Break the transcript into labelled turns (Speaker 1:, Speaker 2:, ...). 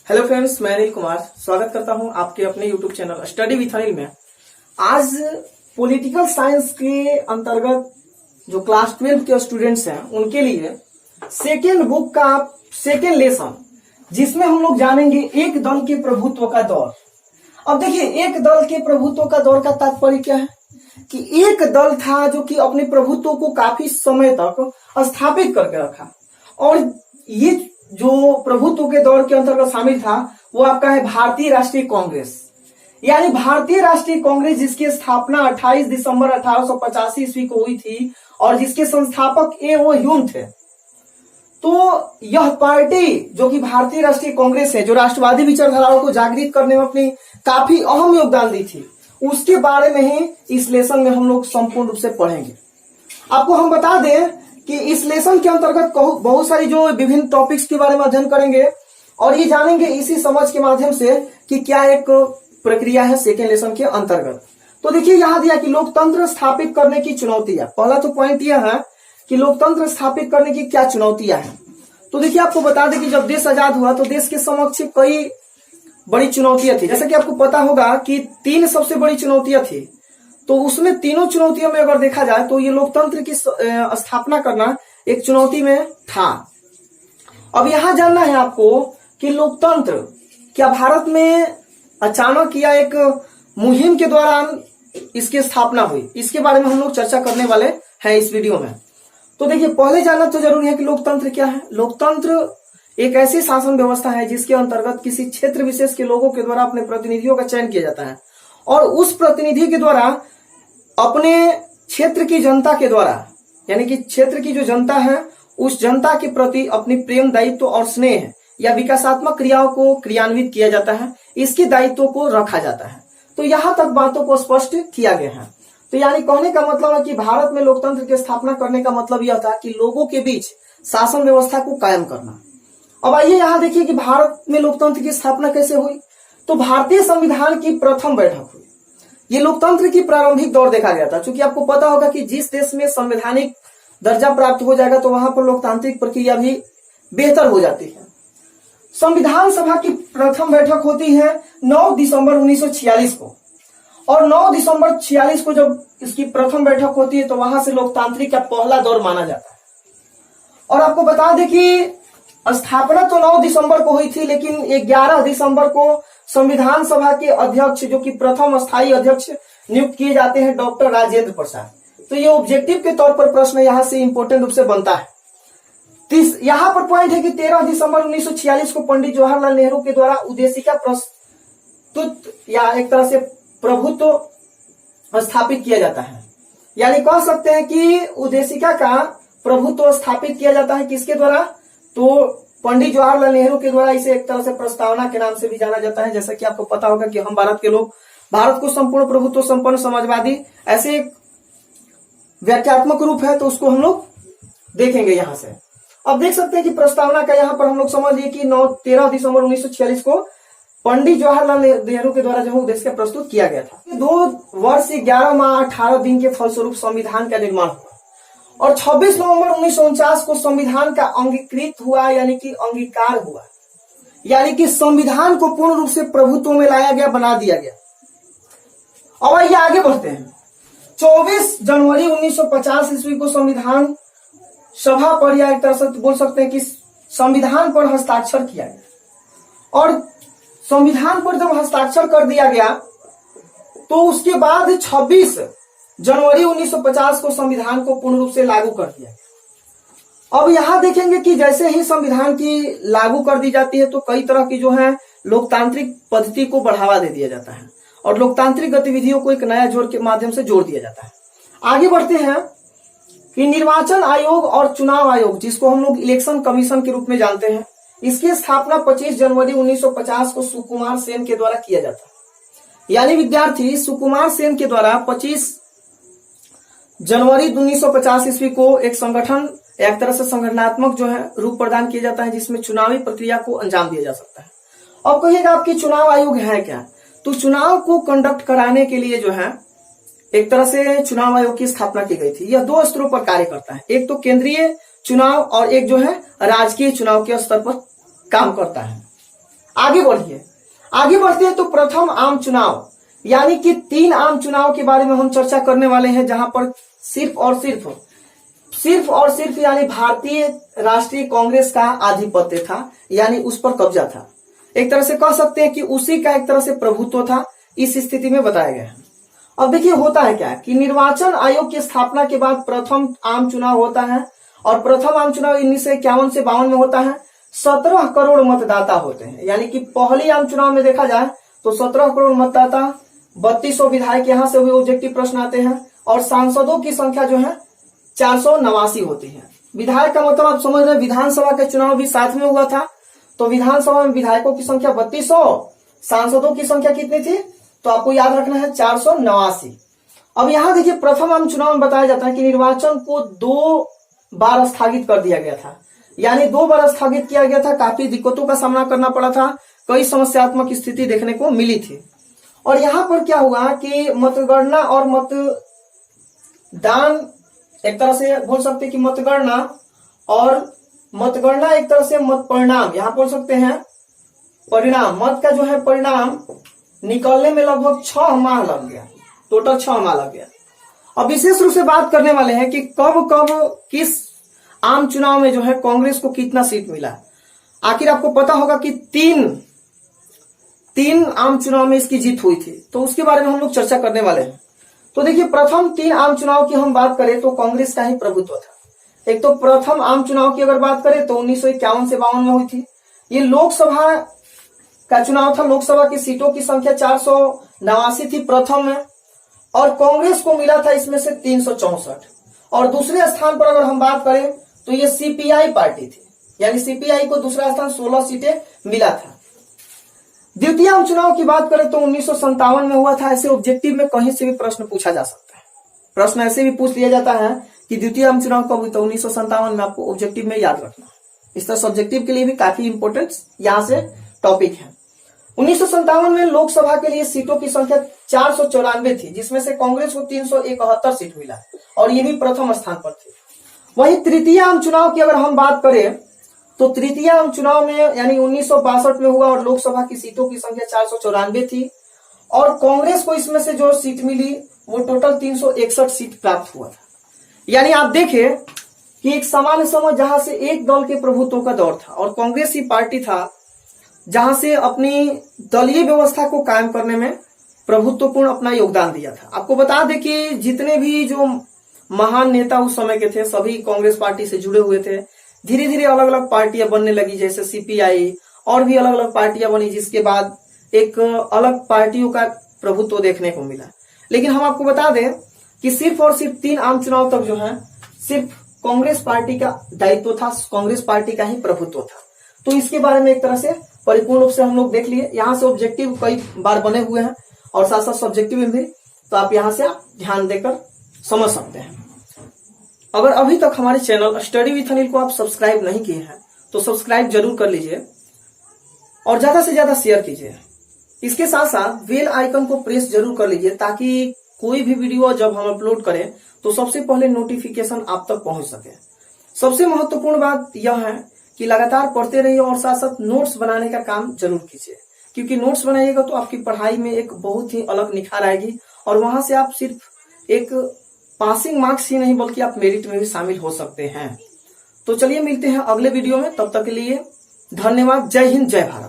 Speaker 1: Hello friends, मैं अनिल कुमार स्वागत करता हूं आपके अपने YouTube channel study with Anil में। आज पॉलिटिकल साइंस के अंतर्गत जो क्लास 12 के स्टूडेंट्स हैं उनके लिए सेकेंड बुक का सेकेंड लेसन, जिसमें हम लोग जानेंगे एक दल के प्रभुत्व का दौर। अब देखिए, एक दल के प्रभुत्व का दौर का तात्पर्य क्या है कि एक दल था जो कि अपने प्रभुत्व को काफी समय तक स्थापित करके रखा, और ये जो प्रभुत्व के दौर के अंतर्गत शामिल था वो आपका है भारतीय राष्ट्रीय कांग्रेस। यानी भारतीय राष्ट्रीय कांग्रेस जिसकी स्थापना 28 दिसंबर 1885 ईस्वी को हुई थी और जिसके संस्थापक ए.ओ. ह्यूम थे। तो यह पार्टी जो कि भारतीय राष्ट्रीय कांग्रेस है, जो राष्ट्रवादी विचारधाराओं को जागृत करने में अपनी काफी अहम योगदान दी थी, उसके बारे में ही इस लेसन में हम लोग संपूर्ण रूप से पढ़ेंगे। आपको हम बता दें कि इस लेसन के अंतर्गत बहुत सारी जो विभिन्न टॉपिक्स के बारे में अध्ययन करेंगे और ये जानेंगे इसी समझ के माध्यम से कि क्या एक प्रक्रिया है सेकेंड लेसन के अंतर्गत। तो देखिए, यहां दिया कि लोकतंत्र स्थापित करने की चुनौतियां। पहला तो पॉइंट यह है कि लोकतंत्र स्थापित करने की क्या चुनौतियां हैं। तो देखिए, आपको बता दें कि जब देश आजाद हुआ तो देश के समक्ष कई बड़ी चुनौतियां थी। जैसा कि आपको पता होगा कि 3 सबसे बड़ी चुनौतियां थी, तो उसमें तीनों चुनौतियों में अगर देखा जाए तो ये लोकतंत्र की स्थापना करना एक चुनौती में था। अब यहां जानना है आपको कि लोकतंत्र क्या भारत में अचानक या एक मुहिम के दौरान इसकी स्थापना हुई, इसके बारे में हम लोग चर्चा करने वाले हैं इस वीडियो में। तो देखिए, पहले जानना तो जरूरी है कि लोकतंत्र क्या है। लोकतंत्र एक ऐसी शासन व्यवस्था है जिसके अंतर्गत किसी क्षेत्र विशेष के लोगों के द्वारा अपने प्रतिनिधियों का चयन किया जाता है और उस प्रतिनिधि के द्वारा अपने क्षेत्र की जनता के द्वारा, यानी कि क्षेत्र की जो जनता है उस जनता के प्रति अपनी प्रेम, दायित्व और स्नेह या विकासात्मक क्रियाओं को क्रियान्वित किया जाता है, इसके दायित्व को रखा जाता है। तो यहां तक बातों को स्पष्ट किया गया है। तो यानी कहने का मतलब है कि भारत में लोकतंत्र की स्थापना करने का मतलब यह था कि लोगों के बीच शासन व्यवस्था को कायम करना। अब आइए यहां देखिए कि भारत में लोकतंत्र की स्थापना कैसे हुई। तो भारतीय संविधान की प्रथम बैठक हुई। ये लोकतंत्र की प्रारंभिक दौर देखा गया था। चूंकि आपको पता होगा कि जिस देश में संवैधानिक दर्जा प्राप्त हो जाएगा तो वहां पर लोकतांत्रिक प्रक्रिया भी बेहतर हो जाती है। संविधान सभा की प्रथम बैठक होती है 9 दिसंबर 1946 को, और 9 दिसंबर 46 को जब इसकी प्रथम बैठक होती है तो वहां से लोकतांत्रिक का पहला दौर माना जाता है। और आपको बता दें कि स्थापना तो 9 दिसंबर को हुई थी, लेकिन 11 दिसंबर को संविधान सभा के अध्यक्ष, जो कि प्रथम स्थायी अध्यक्ष नियुक्त किए जाते हैं, डॉक्टर राजेंद्र प्रसाद। तो ये ऑब्जेक्टिव के तौर पर प्रश्न यहां से इंपोर्टेंट रूप से बनता है। यहां पर पॉइंट है कि 13 दिसंबर 1946 को पंडित जवाहरलाल नेहरू के द्वारा उद्देशिका प्रस्तुत या एक तरह से प्रभुत्व स्थापित किया जाता है। यानी कह सकते हैं कि उद्देशिका का प्रभुत्व स्थापित किया जाता है किसके द्वारा? तो पंडित जवाहरलाल नेहरू के द्वारा। इसे एक तरह से प्रस्तावना के नाम से भी जाना जाता है। जैसा कि आपको पता होगा कि हम भारत के लोग भारत को संपूर्ण प्रभुत्व संपन्न समाजवादी ऐसे एक व्याख्यात्मक रूप है, तो उसको हम लोग देखेंगे यहां से। अब देख सकते हैं कि प्रस्तावना का यहां पर हम लोग समझ लिए कि 13 दिसंबर 1946 को पंडित जवाहरलाल नेहरू के द्वारा जो उद्देश्य प्रस्तुत किया गया था। 2 वर्ष 11 माह 18 दिन के फलस्वरूप संविधान का निर्माण हुआ और 26 नवंबर 1949 को संविधान का अंगीकृत हुआ, यानी कि अंगीकार हुआ, यानी कि संविधान को पूर्ण रूप से प्रभुत्व में लाया गया, बना दिया गया। अब आइए आगे बढ़ते हैं। 24 जनवरी 1950 ईस्वी को संविधान सभा पर, या एक तरह से बोल सकते हैं कि संविधान पर हस्ताक्षर किया गया। और संविधान पर जब हस्ताक्षर कर दिया गया तो उसके बाद 26 जनवरी 1950 को संविधान को पूर्ण रूप से लागू कर दिया गया। अब यहां देखेंगे कि जैसे ही संविधान की लागू कर दी जाती है तो कई तरह की जो है लोकतांत्रिक पद्धति को बढ़ावा दे दिया जाता है और लोकतांत्रिक गतिविधियों को एक नया जोड़ के माध्यम से जोड़ दिया जाता है। आगे बढ़ते हैं कि निर्वाचन आयोग और चुनाव आयोग, जिसको हम लोग इलेक्शन कमीशन के रूप में जानते हैं, इसकी स्थापना 25 जनवरी 1950 को सुकुमार सेन के द्वारा किया जाता है। यानी विद्यार्थी सुकुमार सेन के द्वारा 25 जनवरी 1950 ईस्वी को एक संगठन, एक तरह से संगठनात्मक जो है रूप प्रदान किया जाता है, जिसमें चुनावी प्रक्रिया को अंजाम दिया जा सकता है। अब कहिएगा आपकी चुनाव आयोग है क्या? तो चुनाव को कंडक्ट कराने के लिए जो है एक तरह से चुनाव आयोग की स्थापना की गई थी। यह 2 स्तरों पर कार्य करता है, एक तो केंद्रीय चुनाव और एक जो है राजकीय चुनाव के स्तर पर काम करता है। आगे बढ़िए, आगे बढ़ते हैं तो प्रथम आम चुनाव यानी कि 3 आम चुनाव के बारे में हम चर्चा करने वाले हैं, जहां पर सिर्फ और सिर्फ यानी भारतीय राष्ट्रीय कांग्रेस का आधिपत्य था, यानी उस पर कब्जा था। एक तरह से कह सकते हैं कि उसी का एक तरह से प्रभुत्व था, इस स्थिति में बताया गया है। अब देखिए होता है क्या कि निर्वाचन आयोग की स्थापना के बाद प्रथम आम चुनाव होता है, और प्रथम आम चुनाव 1951 से 52 में होता है। 17 करोड़ मतदाता होते हैं, यानी कि पहली आम चुनाव में देखा जाए तो 17 करोड़ मतदाता, 3200 विधायक यहाँ से भी ऑब्जेक्टिव प्रश्न आते हैं, और सांसदों की संख्या जो है 489 होती है। विधायक का मतलब आप समझ रहे हैं, विधानसभा के चुनाव भी साथ में हुआ था, तो विधानसभा में विधायकों की संख्या 3200, सांसदों की संख्या कितनी थी, तो आपको याद रखना है 489। अब यहां देखिए प्रथम आम चुनाव में बताया जाता है कि निर्वाचन को 2 बार स्थगित कर दिया गया था, यानी 2 बार स्थगित किया गया था। काफी दिक्कतों का सामना करना पड़ा था, कई समस्यात्मक स्थिति देखने को मिली थी। और यहां पर क्या हुआ कि मतगणना और मतदान, एक तरह से बोल सकते हैं कि मतगणना एक तरह से मत परिणाम, यहां बोल सकते हैं परिणाम, मत का जो है परिणाम निकलने में लगभग 6 माह लग गया, टोटल 6 माह लग गया। अब विशेष रूप से बात करने वाले हैं कि कब किस आम चुनाव में जो है कांग्रेस को कितना सीट मिला। आखिर आपको पता होगा कि तीन आम चुनाव में इसकी जीत हुई थी, तो उसके बारे में हम लोग चर्चा करने वाले हैं। तो देखिए प्रथम 3 आम चुनाव की हम बात करें तो कांग्रेस का ही प्रभुत्व था। एक तो प्रथम आम चुनाव की अगर बात करें तो 1951 से 52 में हुई थी। ये लोकसभा का चुनाव था, लोकसभा की सीटों की संख्या 489 थी प्रथम में, और कांग्रेस को मिला था इसमें से 364। और दूसरे स्थान पर अगर हम बात करें तो ये सीपीआई पार्टी थी, यानी सीपीआई को दूसरा स्थान 16 सीटें मिला था। द्वितीय आम चुनाव की बात करें तो 1957 में हुआ था। ऐसे ऑब्जेक्टिव में कहीं से भी प्रश्न पूछा जा सकता है, प्रश्न ऐसे भी पूछ लिया जाता है कि द्वितीय आम चुनाव कब हुआ, तो 1957 में, आपको ऑब्जेक्टिव में याद रखना। इस तरह सब्जेक्टिव के लिए भी काफी इंपोर्टेंट यहां से टॉपिक है। 1957 में लोकसभा के लिए सीटों की संख्या 494 थी, जिसमें से कांग्रेस को 371 सीट मिला, और ये भी प्रथम स्थान पर थी। वहीं तृतीय आम चुनाव की अगर हम बात करें तो तृतीय आम चुनाव में यानी 1962 में हुआ, और लोकसभा की सीटों की संख्या 494 थी, और कांग्रेस को इसमें से जो सीट मिली वो टोटल 361 सीट प्राप्त हुआ था। यानी आप देखें कि एक सामान्य समय जहां से एक दल के प्रभुत्व का दौर था, और कांग्रेस ही पार्टी था जहां से अपनी दलीय व्यवस्था को कायम करने में प्रभुत्वपूर्ण अपना योगदान दिया था। आपको बता दें कि जितने भी जो महान नेता उस समय के थे सभी कांग्रेस पार्टी से जुड़े हुए थे। धीरे धीरे अलग अलग पार्टियां बनने लगी, जैसे सीपीआई, और भी अलग अलग पार्टियां बनी, जिसके बाद एक अलग पार्टियों का प्रभुत्व देखने को मिला। लेकिन हम आपको बता दें कि सिर्फ और सिर्फ 3 आम चुनाव तक जो है सिर्फ कांग्रेस पार्टी का दायित्व था, कांग्रेस पार्टी का ही प्रभुत्व था। तो इसके बारे में एक तरह से परिपूर्ण रूप से हम लोग देख लिए। यहाँ से ऑब्जेक्टिव कई बार बने हुए हैं और साथ साथ सब्जेक्टिव में भी, तो आप यहाँ से ध्यान देकर समझ सकते हैं। अगर अभी तक हमारे चैनल स्टडी विथ अनिल को आप सब्सक्राइब नहीं किए हैं तो सब्सक्राइब जरूर कर लीजिए और ज्यादा से ज्यादा शेयर कीजिए। इसके साथ साथ बेल आइकन को प्रेस जरूर कर लीजिए, ताकि कोई भी वीडियो जब हम अपलोड करें तो सबसे पहले नोटिफिकेशन आप तक पहुंच सके। सबसे महत्वपूर्ण बात यह है कि लगातार पढ़ते रहिए और साथ साथ नोट्स बनाने का काम जरूर कीजिए, क्योंकि नोट्स बनाइएगा तो आपकी पढ़ाई में एक बहुत ही अलग निखार आएगी, और वहां से आप सिर्फ एक पासिंग मार्क्स ही नहीं बल्कि आप मेरिट में भी शामिल हो सकते हैं। तो चलिए मिलते हैं अगले वीडियो में, तब तक के लिए धन्यवाद। जय हिंद, जय भारत।